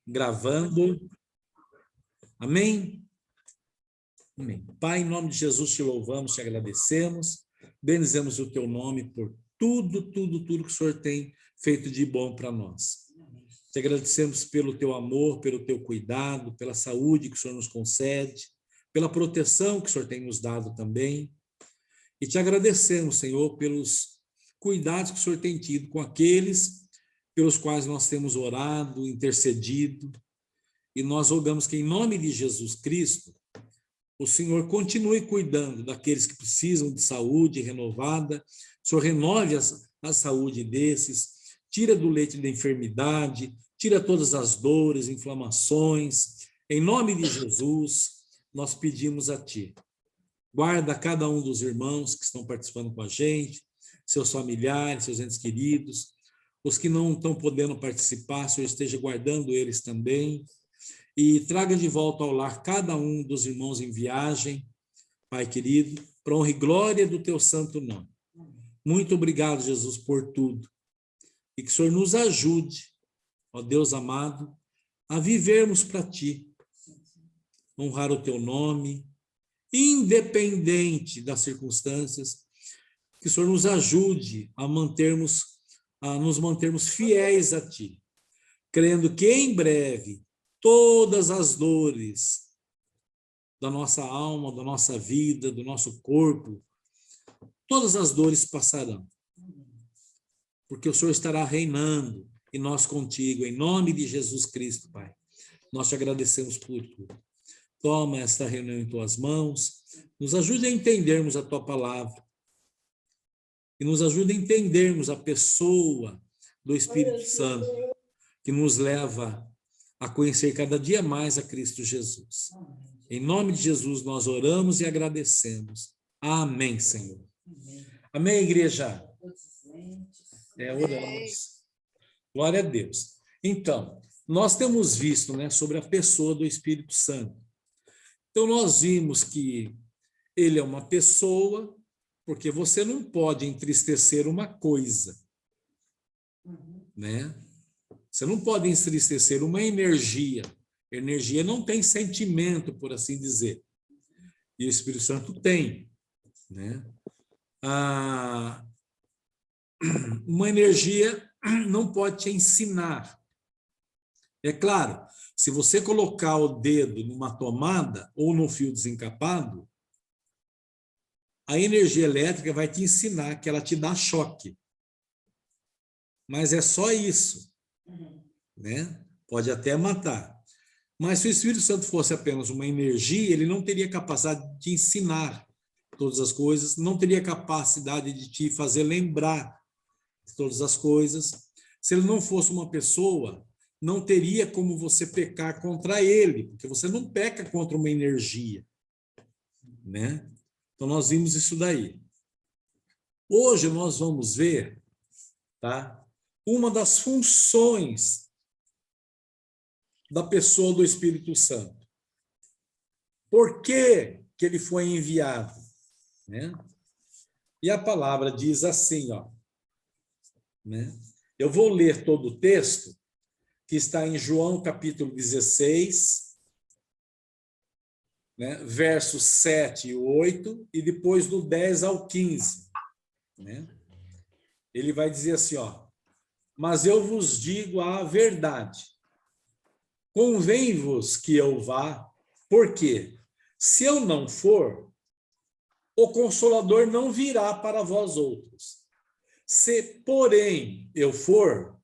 Gravando. Amém? Amém. Pai, em nome de Jesus, te louvamos, te agradecemos, bendizemos o teu nome por tudo que o Senhor tem feito de bom para nós. Te agradecemos pelo teu amor, pelo teu cuidado, pela saúde que o Senhor nos concede, pela proteção que o Senhor tem nos dado também. E te agradecemos, Senhor, pelos cuidados que o Senhor tem tido com aqueles pelos quais nós temos orado, intercedido. E nós rogamos que, em nome de Jesus Cristo, o Senhor continue cuidando daqueles que precisam de saúde renovada. O Senhor renove a saúde desses, tira do leito da enfermidade, tira todas as dores, inflamações. Em nome de Jesus, nós pedimos a Ti. Guarda cada um dos irmãos que estão participando com a gente, seus familiares, seus entes queridos, os que não estão podendo participar, o Senhor esteja guardando eles também. E traga de volta ao lar cada um dos irmãos em viagem, Pai querido, para honra e glória do teu santo nome. Muito obrigado, Jesus, por tudo. E que o Senhor nos ajude, ó Deus amado, a vivermos para ti, honrar o teu nome, independente das circunstâncias, que o Senhor nos ajude a nos mantermos fiéis a ti, crendo que em breve todas as dores da nossa alma, da nossa vida, do nosso corpo, todas as dores passarão. Porque o Senhor estará reinando e nós contigo, em nome de Jesus Cristo, Pai. Nós te agradecemos por tudo. Toma esta reunião em tuas mãos, nos ajude a entendermos a tua palavra e nos ajude a entendermos a pessoa do Espírito Santo que nos leva a conhecer cada dia mais a Cristo Jesus. Em nome de Jesus nós oramos e agradecemos. Amém, Senhor. Amém, igreja? Oramos. Glória a Deus. Então, nós temos visto, né, sobre a pessoa do Espírito Santo. Então, nós vimos que ele é uma pessoa, porque você não pode entristecer uma coisa, né? Você não pode entristecer uma energia. Energia não tem sentimento, por assim dizer. E o Espírito Santo tem, né? Uma energia não pode te ensinar. É claro, se você colocar o dedo numa tomada ou no fio desencapado, a energia elétrica vai te ensinar que ela te dá choque. Mas é só isso, né? Pode até matar. Mas se o Espírito Santo fosse apenas uma energia, ele não teria capacidade de te ensinar todas as coisas, não teria capacidade de te fazer lembrar de todas as coisas. Se ele não fosse uma pessoa, não teria como você pecar contra ele, porque você não peca contra uma energia, né? Então, nós vimos isso daí. Hoje nós vamos ver, tá, uma das funções da pessoa do Espírito Santo. Por que que ele foi enviado? Né? E a palavra diz assim, ó, né? Eu vou ler todo o texto, que está em João capítulo 16, né, versos 7 e 8, e depois do 10 ao 15. Né? Ele vai dizer assim, ó, mas eu vos digo a verdade, convém-vos que eu vá, porque se eu não for, o Consolador não virá para vós outros. Se, porém, eu for,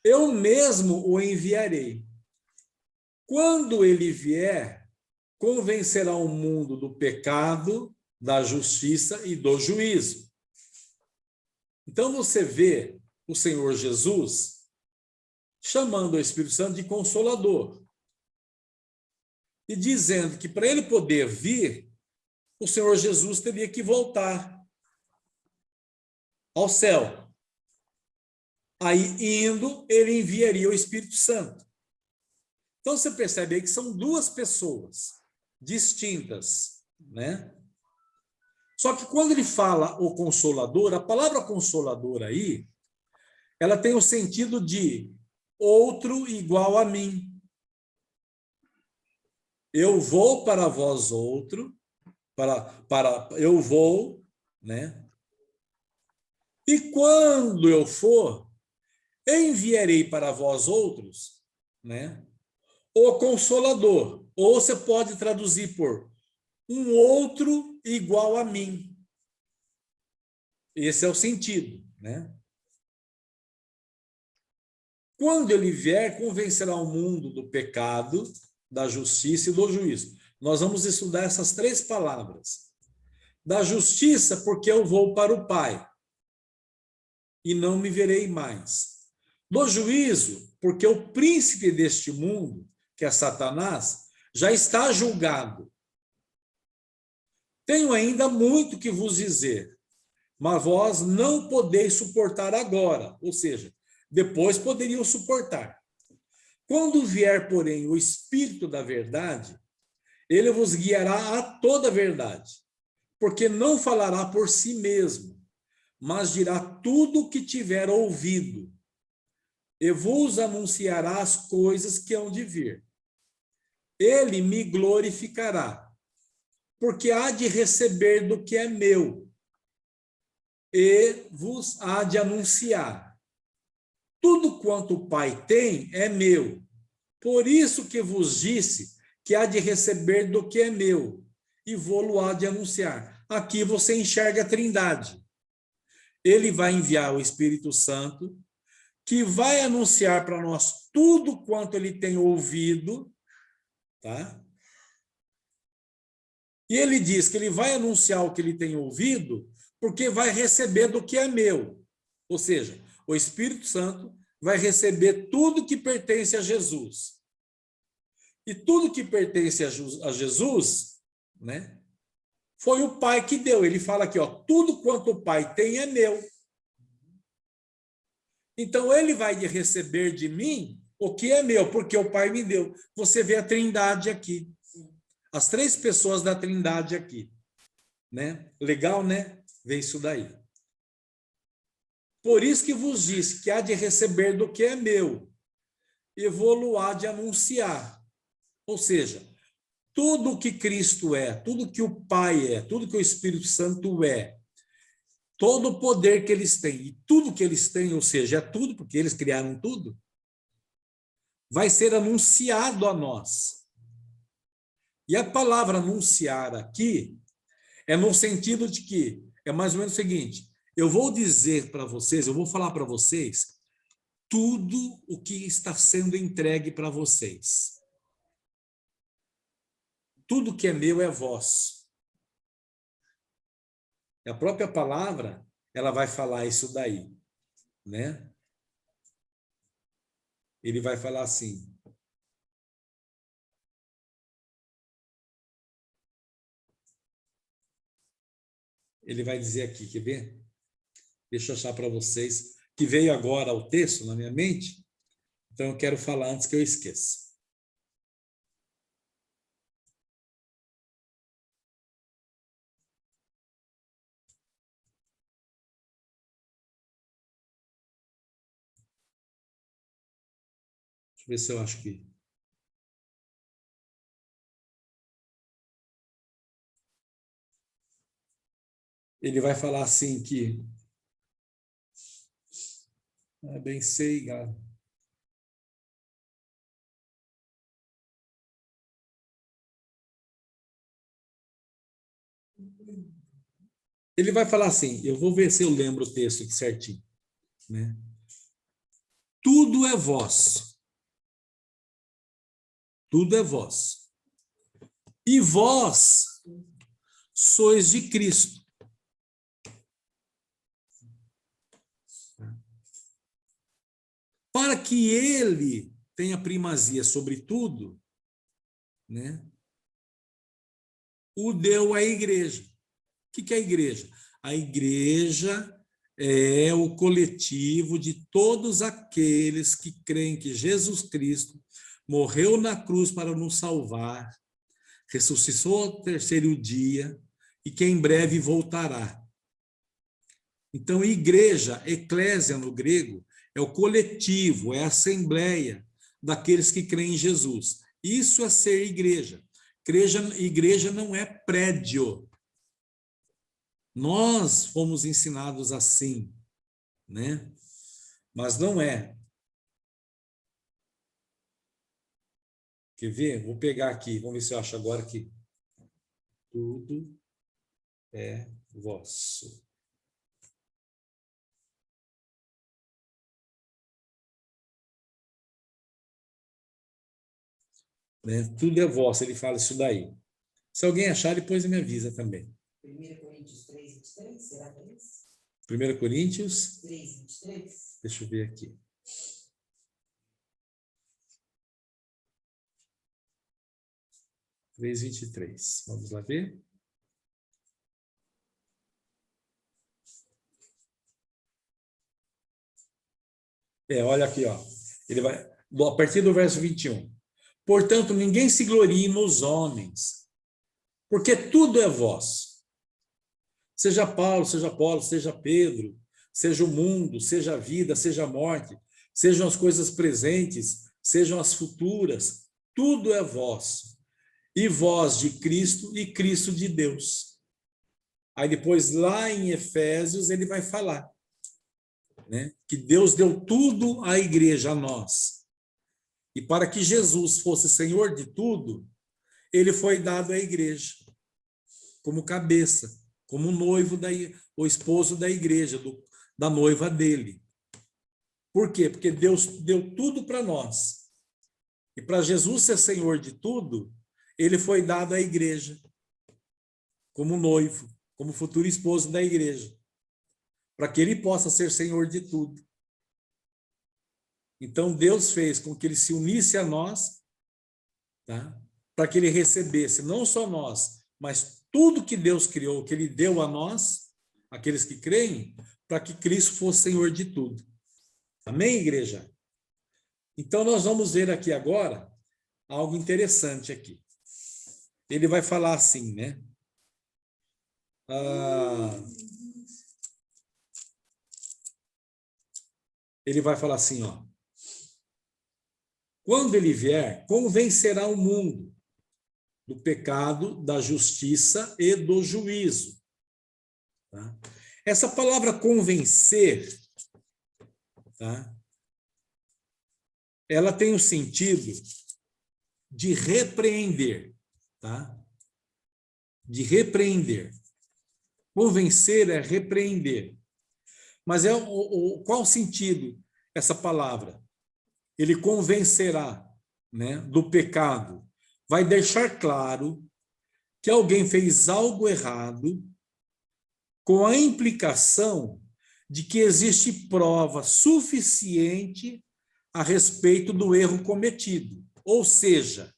eu mesmo o enviarei. Quando ele vier, convencerá o mundo do pecado, da justiça e do juízo. Então você vê o Senhor Jesus chamando o Espírito Santo de Consolador e dizendo que para ele poder vir, o Senhor Jesus teria que voltar ao céu. Aí, indo, ele enviaria o Espírito Santo. Então você percebe aí que são duas pessoas distintas, né? Só que quando ele fala o Consolador, a palavra Consolador aí, ela tem o sentido de outro igual a mim. Eu vou para vós outro, eu vou, né? E quando eu for, enviarei para vós outros, né? O Consolador. Ou você pode traduzir por um outro igual a mim. Esse é o sentido, né? Quando ele vier, convencerá o mundo do pecado, da justiça e do juízo. Nós vamos estudar essas 3 palavras. Da justiça, porque eu vou para o Pai e não me verei mais. Do juízo, porque o príncipe deste mundo, que é Satanás, já está julgado. Tenho ainda muito que vos dizer, mas vós não podeis suportar agora, ou seja, depois poderiam suportar. Quando vier, porém, o Espírito da verdade, ele vos guiará a toda a verdade, porque não falará por si mesmo, mas dirá tudo o que tiver ouvido, e vos anunciará as coisas que hão de vir. Ele me glorificará, porque há de receber do que é meu, e vos há de anunciar. Tudo quanto o Pai tem é meu. Por isso que vos disse que há de receber do que é meu, e vou-lo há de anunciar. Aqui você enxerga a Trindade. Ele vai enviar o Espírito Santo, que vai anunciar para nós tudo quanto ele tem ouvido, tá? E ele diz que ele vai anunciar o que ele tem ouvido, porque vai receber do que é meu. Ou seja, o Espírito Santo vai receber tudo que pertence a Jesus. E tudo que pertence a Jesus, né, foi o Pai que deu. Ele fala aqui, ó, tudo quanto o Pai tem é meu. Então, ele vai receber de mim o que é meu, porque o Pai me deu. Você vê a Trindade aqui. As 3 pessoas da Trindade aqui. Né? Legal, né? Vê isso daí. Por isso que vos disse que há de receber do que é meu, e vou-lo há de anunciar. Ou seja, tudo que Cristo é, tudo que o Pai é, tudo que o Espírito Santo é, todo o poder que eles têm, e tudo que eles têm, ou seja, é tudo, porque eles criaram tudo, vai ser anunciado a nós. E a palavra anunciar aqui é no sentido de que é mais ou menos o seguinte: eu vou dizer para vocês, eu vou falar para vocês tudo o que está sendo entregue para vocês. Tudo que é meu é vosso. A própria palavra, ela vai falar isso daí, né? Ele vai falar assim: ele vai dizer aqui, quer ver? Deixa eu achar para vocês, que veio agora o texto na minha mente, então eu quero falar antes que eu esqueça. Deixa eu ver se eu acho que... Ele vai falar assim que... bem sei, cara. Ele vai falar assim, eu vou ver se eu lembro o texto aqui certinho, né? Tudo é vosso. Tudo é vosso. E vós sois de Cristo. Para que ele tenha primazia sobre tudo, né? O deu à igreja. O que é a igreja? A igreja é o coletivo de todos aqueles que creem que Jesus Cristo morreu na cruz para nos salvar, ressuscitou ao 3º dia e que em breve voltará. Então, igreja, eclésia no grego, é o coletivo, é a assembleia daqueles que creem em Jesus. Isso é ser igreja. Igreja não é prédio. Nós fomos ensinados assim, né? Mas não é. Quer ver? Vou pegar aqui, vamos ver se eu acho agora aqui. Tudo é vosso. Né? Tudo é vosso, ele fala isso daí. Se alguém achar, depois me avisa também. 1 Coríntios 3, 23, será que é isso? 1 Coríntios 3, 23? Deixa eu ver aqui. (3, 23). Vamos lá ver. Olha aqui, ó. Ele vai, a partir do verso 21. Portanto, ninguém se glorie nos homens, porque tudo é vosso. Seja Paulo, seja Apolo, seja Pedro, seja o mundo, seja a vida, seja a morte, sejam as coisas presentes, sejam as futuras, tudo é vosso. E vós de Cristo e Cristo de Deus. Aí depois, lá em Efésios, ele vai falar, né, que Deus deu tudo à igreja, a nós. E para que Jesus fosse Senhor de tudo, ele foi dado à igreja, como cabeça, como noivo, o esposo da igreja, da noiva dele. Por quê? Porque Deus deu tudo para nós. E para Jesus ser Senhor de tudo, ele foi dado à igreja, como noivo, como futuro esposo da igreja, para que ele possa ser Senhor de tudo. Então, Deus fez com que ele se unisse a nós, tá? Para que ele recebesse, não só nós, mas tudo que Deus criou, que ele deu a nós, aqueles que creem, para que Cristo fosse Senhor de tudo. Amém, igreja? Então, nós vamos ver aqui agora algo interessante aqui. Ele vai falar assim, né? Ele vai falar assim, ó. Quando ele vier, convencerá o mundo do pecado, da justiça e do juízo. Tá? Essa palavra convencer, tá? Ela tem o sentido de repreender, tá? De repreender. Convencer é repreender. Mas qual o sentido essa palavra? Ele convencerá, né, do pecado. Vai deixar claro que alguém fez algo errado, com a implicação de que existe prova suficiente a respeito do erro cometido. Ou seja,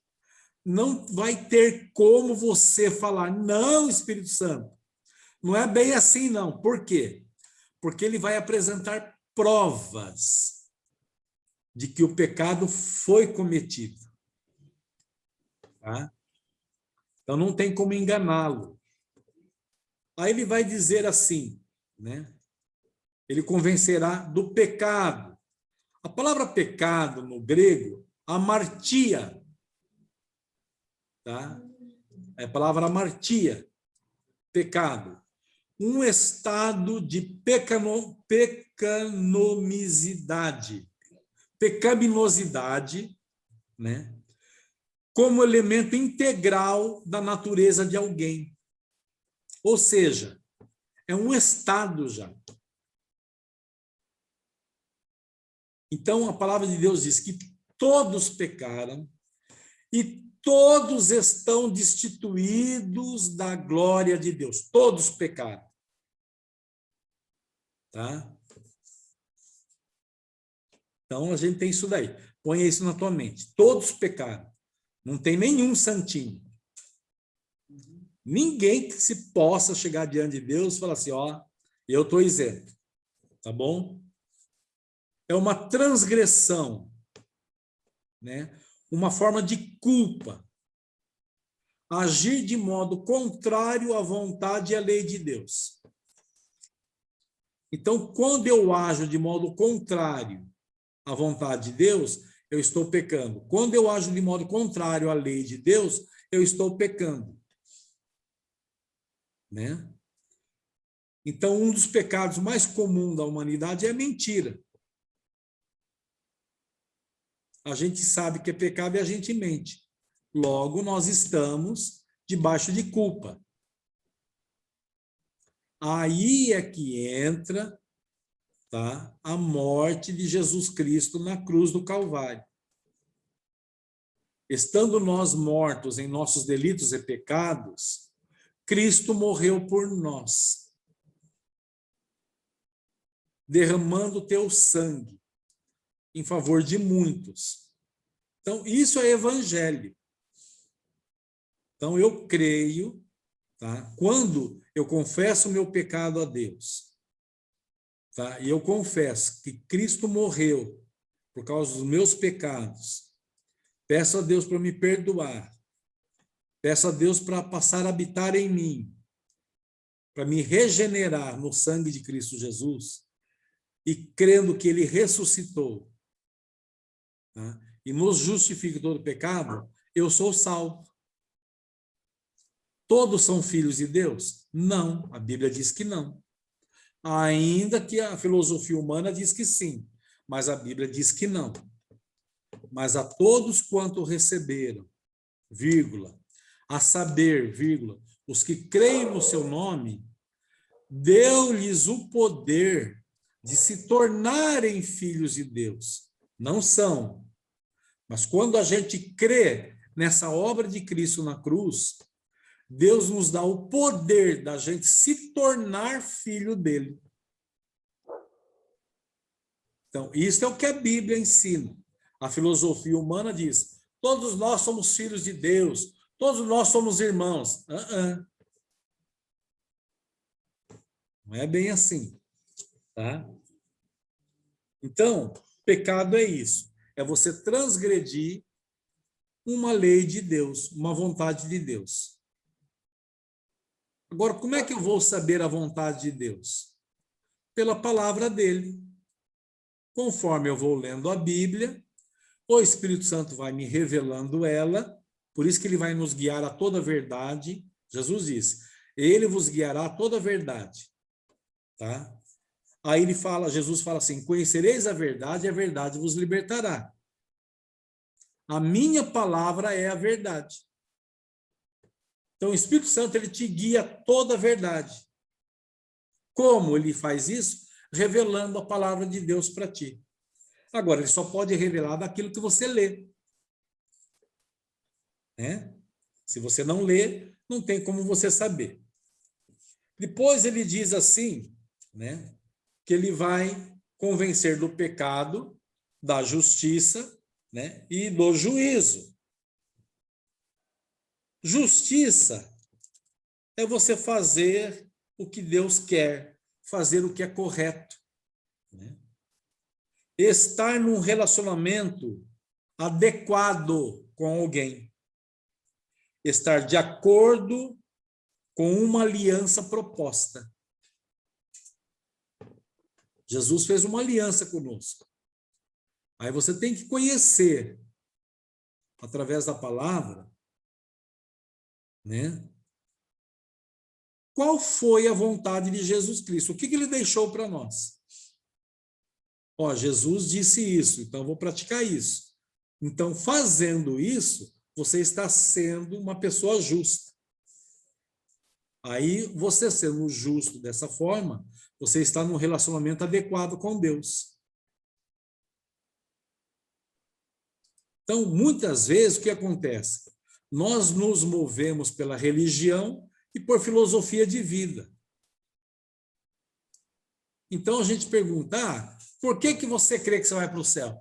não vai ter como você falar, não, Espírito Santo, não é bem assim, não. Por quê? Porque ele vai apresentar provas de que o pecado foi cometido. Tá? Então, não tem como enganá-lo. Aí ele vai dizer assim, né? Ele convencerá do pecado. A palavra pecado, no grego, amartia. Tá? É a palavra amartia, pecado. Um estado de pecaminosidade, né? Como elemento integral da natureza de alguém. Ou seja, é um estado já. Então, a palavra de Deus diz que todos pecaram e todos estão destituídos da glória de Deus. Todos pecaram. Tá? Então, a gente tem isso daí. Ponha isso na tua mente. Todos pecaram. Não tem nenhum santinho. Ninguém que se possa chegar diante de Deus e falar assim, ó, eu estou isento. Tá bom? É uma transgressão, né? Uma forma de culpa. Agir de modo contrário à vontade e à lei de Deus. Então, quando eu ajo de modo contrário a vontade de Deus, eu estou pecando. Quando eu ajo de modo contrário à lei de Deus, eu estou pecando. Né? Então, um dos pecados mais comuns da humanidade é a mentira. A gente sabe que é pecado e a gente mente. Logo, nós estamos debaixo de culpa. Aí é que entra, tá, a morte de Jesus Cristo na cruz do Calvário. Estando nós mortos em nossos delitos e pecados, Cristo morreu por nós, derramando o teu sangue em favor de muitos. Então, isso é evangelho. Então, eu creio, tá? Quando eu confesso o meu pecado a Deus, tá? E eu confesso que Cristo morreu por causa dos meus pecados, peço a Deus para me perdoar, peço a Deus para passar a habitar em mim, para me regenerar no sangue de Cristo Jesus, e crendo que Ele ressuscitou, tá? E nos justifica todo pecado, eu sou salvo. Todos são filhos de Deus? Não, a Bíblia diz que não. Ainda que a filosofia humana diz que sim, mas a Bíblia diz que não. Mas a todos quanto receberam, vírgula, a saber, vírgula, os que creem no seu nome, deu-lhes o poder de se tornarem filhos de Deus. Não são. Mas quando a gente crê nessa obra de Cristo na cruz, Deus nos dá o poder da gente se tornar filho dele. Então, isso é o que a Bíblia ensina. A filosofia humana diz: todos nós somos filhos de Deus, todos nós somos irmãos. Não é bem assim, tá? Então, pecado é isso. É você transgredir uma lei de Deus, uma vontade de Deus. Agora, como é que eu vou saber a vontade de Deus? Pela palavra dele. Conforme eu vou lendo a Bíblia, o Espírito Santo vai me revelando ela, por isso que ele vai nos guiar a toda a verdade. Jesus disse: ele vos guiará a toda a verdade. Tá? Aí Jesus fala assim: conhecereis a verdade e a verdade vos libertará. A minha palavra é a verdade. Então, o Espírito Santo, ele te guia toda a verdade. Como ele faz isso? Revelando a palavra de Deus para ti. Agora, ele só pode revelar daquilo que você lê. Né? Se você não lê, não tem como você saber. Depois ele diz assim, né, que ele vai convencer do pecado, da justiça, né, e do juízo. Justiça é você fazer o que Deus quer, fazer o que é correto. Né? Estar num relacionamento adequado com alguém. Estar de acordo com uma aliança proposta. Jesus fez uma aliança conosco. Aí você tem que conhecer, através da palavra, né? Qual foi a vontade de Jesus Cristo? O que ele deixou para nós? Ó, Jesus disse isso, então eu vou praticar isso. Então, fazendo isso, você está sendo uma pessoa justa. Aí, você sendo justo dessa forma, você está num relacionamento adequado com Deus. Então, muitas vezes, o que acontece? Nós nos movemos pela religião e por filosofia de vida. Então, a gente pergunta, por que você crê que você vai para o céu?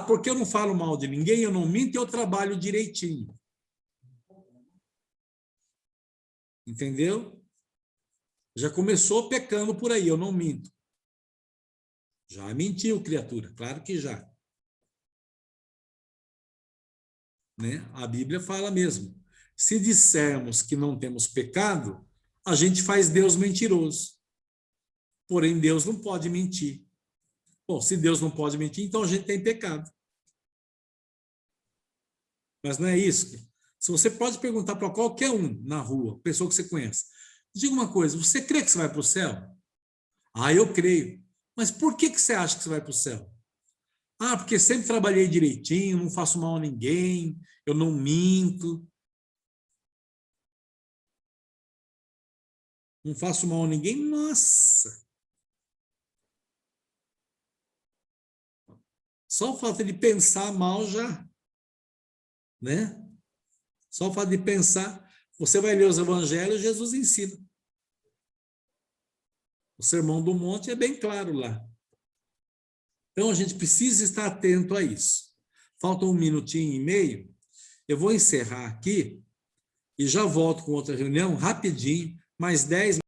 Porque eu não falo mal de ninguém, eu não minto e eu trabalho direitinho. Entendeu? Já começou pecando por aí, eu não minto. Já mentiu, criatura, claro que já. Né? A Bíblia fala mesmo. Se dissermos que não temos pecado, a gente faz Deus mentiroso. Porém, Deus não pode mentir. Bom, se Deus não pode mentir, então a gente tem pecado. Mas não é isso. Se você pode perguntar para qualquer um na rua, pessoa que você conhece, diga uma coisa, você crê que você vai para o céu? Ah, eu creio. Mas por que você acha que você vai para o céu? Ah, porque sempre trabalhei direitinho, não faço mal a ninguém, eu não minto. Não faço mal a ninguém? Nossa! Só o fato de pensar mal já, né? Só o fato de pensar, você vai ler os evangelhos, Jesus ensina. O Sermão do Monte é bem claro lá. Então a gente precisa estar atento a isso. Falta 1 minutinho e meio. Eu vou encerrar aqui e já volto com outra reunião rapidinho, mais 10